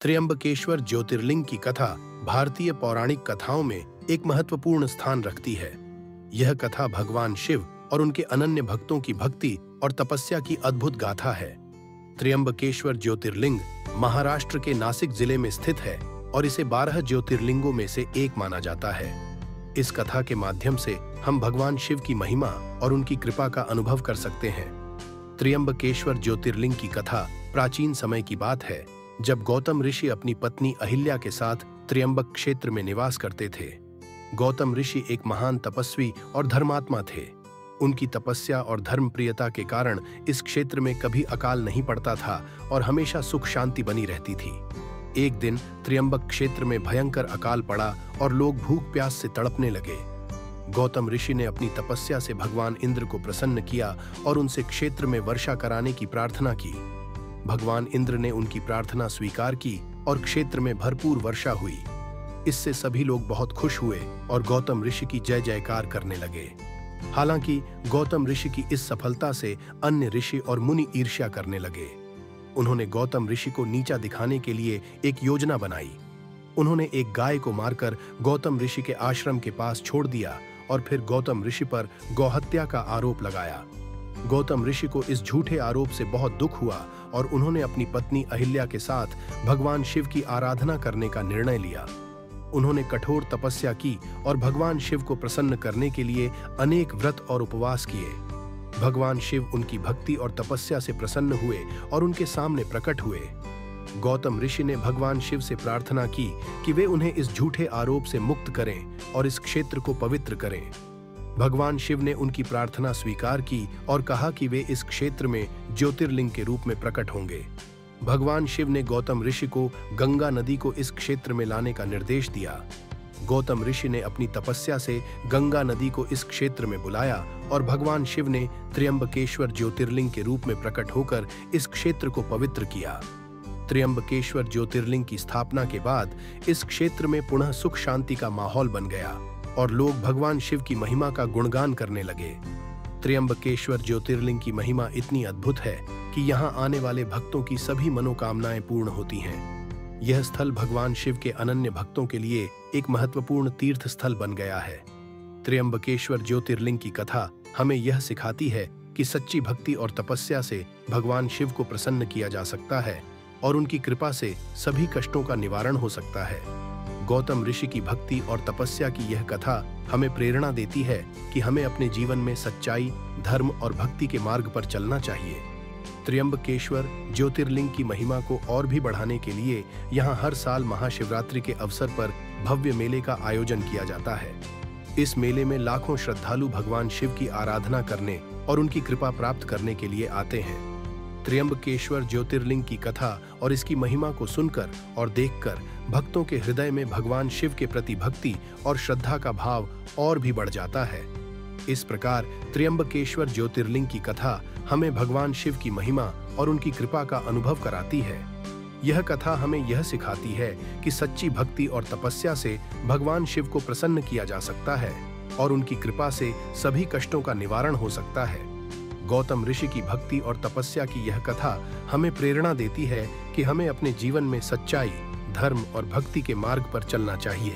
त्र्यंबकेश्वर ज्योतिर्लिंग की कथा भारतीय पौराणिक कथाओं में एक महत्वपूर्ण स्थान रखती है। यह कथा भगवान शिव और उनके अनन्य भक्तों की भक्ति और तपस्या की अद्भुत गाथा है। त्र्यंबकेश्वर ज्योतिर्लिंग महाराष्ट्र के नासिक जिले में स्थित है और इसे 12 ज्योतिर्लिंगों में से एक माना जाता है। इस कथा के माध्यम से हम भगवान शिव की महिमा और उनकी कृपा का अनुभव कर सकते हैं। त्र्यंबकेश्वर ज्योतिर्लिंग की कथा प्राचीन समय की बात है, जब गौतम ऋषि अपनी पत्नी अहिल्या के साथ त्र्यंबक क्षेत्र में निवास करते थे। गौतम ऋषि एक महान तपस्वी और धर्मात्मा थे। उनकी तपस्या और धर्मप्रियता के कारण इस क्षेत्र में कभी अकाल नहीं पड़ता था और हमेशा सुख शांति बनी रहती थी। एक दिन त्र्यंबक क्षेत्र में भयंकर अकाल पड़ा और लोग भूख प्यास से तड़पने लगे। गौतम ऋषि ने अपनी तपस्या से भगवान इंद्र को प्रसन्न किया और उनसे क्षेत्र में वर्षा कराने की प्रार्थना की। भगवान इंद्र ने उनकी प्रार्थना स्वीकार की और क्षेत्र में भरपूर वर्षा हुई। इससे सभी लोग बहुत खुश हुए और गौतम ऋषि की जय जयकार करने लगे। हालांकि गौतम ऋषि की इस सफलता से अन्य ऋषि और मुनि ईर्ष्या करने लगे। उन्होंने गौतम ऋषि को नीचा दिखाने के लिए एक योजना बनाई। उन्होंने एक गाय को मारकर गौतम ऋषि के आश्रम के पास छोड़ दिया और फिर गौतम ऋषि पर गौहत्या का आरोप लगाया। गौतम ऋषि को इस झूठे आरोप से बहुत दुख हुआ और उन्होंने अपनी पत्नी अहिल्या के साथ भगवान शिव की आराधना करने का निर्णय लिया। उन्होंने कठोर तपस्या की और भगवान शिव को प्रसन्न करने के लिए अनेक व्रत और उपवास किए। भगवान शिव उनकी भक्ति और तपस्या से प्रसन्न हुए और उनके सामने प्रकट हुए। गौतम ऋषि ने भगवान शिव से प्रार्थना की कि वे उन्हें इस झूठे आरोप से मुक्त करें और इस क्षेत्र को पवित्र करें। भगवान शिव ने उनकी प्रार्थना स्वीकार की और कहा कि वे इस क्षेत्र में ज्योतिर्लिंग के रूप में प्रकट होंगे। भगवान शिव ने गौतम ऋषि को गंगा नदी को इस क्षेत्र में लाने का निर्देश दिया। गौतम ऋषि ने अपनी तपस्या से गंगा नदी को इस क्षेत्र में बुलाया और भगवान शिव ने त्र्यंबकेश्वर ज्योतिर्लिंग के रूप में प्रकट होकर इस क्षेत्र को पवित्र किया। त्र्यंबकेश्वर ज्योतिर्लिंग की स्थापना के बाद इस क्षेत्र में पुनः सुख शांति का माहौल बन गया और लोग भगवान शिव की महिमा का गुणगान करने लगे। त्र्यंबकेश्वर ज्योतिर्लिंग की महिमा इतनी अद्भुत है कि यहाँ आने वाले भक्तों की सभी मनोकामनाएं पूर्ण होती हैं। यह स्थल भगवान शिव के अनन्य भक्तों के लिए एक महत्वपूर्ण तीर्थ स्थल बन गया है। त्र्यंबकेश्वर ज्योतिर्लिंग की कथा हमें यह सिखाती है कि सच्ची भक्ति और तपस्या से भगवान शिव को प्रसन्न किया जा सकता है और उनकी कृपा से सभी कष्टों का निवारण हो सकता है। गौतम ऋषि की भक्ति और तपस्या की यह कथा हमें प्रेरणा देती है कि हमें अपने जीवन में सच्चाई, धर्म और भक्ति के मार्ग पर चलना चाहिए। त्र्यंबकेश्वर ज्योतिर्लिंग की महिमा को और भी बढ़ाने के लिए यहाँ हर साल महाशिवरात्रि के अवसर पर भव्य मेले का आयोजन किया जाता है। इस मेले में लाखों श्रद्धालु भगवान शिव की आराधना करने और उनकी कृपा प्राप्त करने के लिए आते हैं। त्र्यंबकेश्वर ज्योतिर्लिंग की कथा और इसकी महिमा को सुनकर और देखकर भक्तों के हृदय में भगवान शिव के प्रति भक्ति और श्रद्धा का भाव और भी बढ़ जाता है। इस प्रकार त्र्यंबकेश्वर ज्योतिर्लिंग की कथा हमें भगवान शिव की महिमा और उनकी कृपा का अनुभव कराती है। यह कथा हमें यह सिखाती है कि सच्ची भक्ति और तपस्या से भगवान शिव को प्रसन्न किया जा सकता है और उनकी कृपा से सभी कष्टों का निवारण हो सकता है। गौतम ऋषि की भक्ति और तपस्या की यह कथा हमें प्रेरणा देती है कि हमें अपने जीवन में सच्चाई, धर्म और भक्ति के मार्ग पर चलना चाहिए।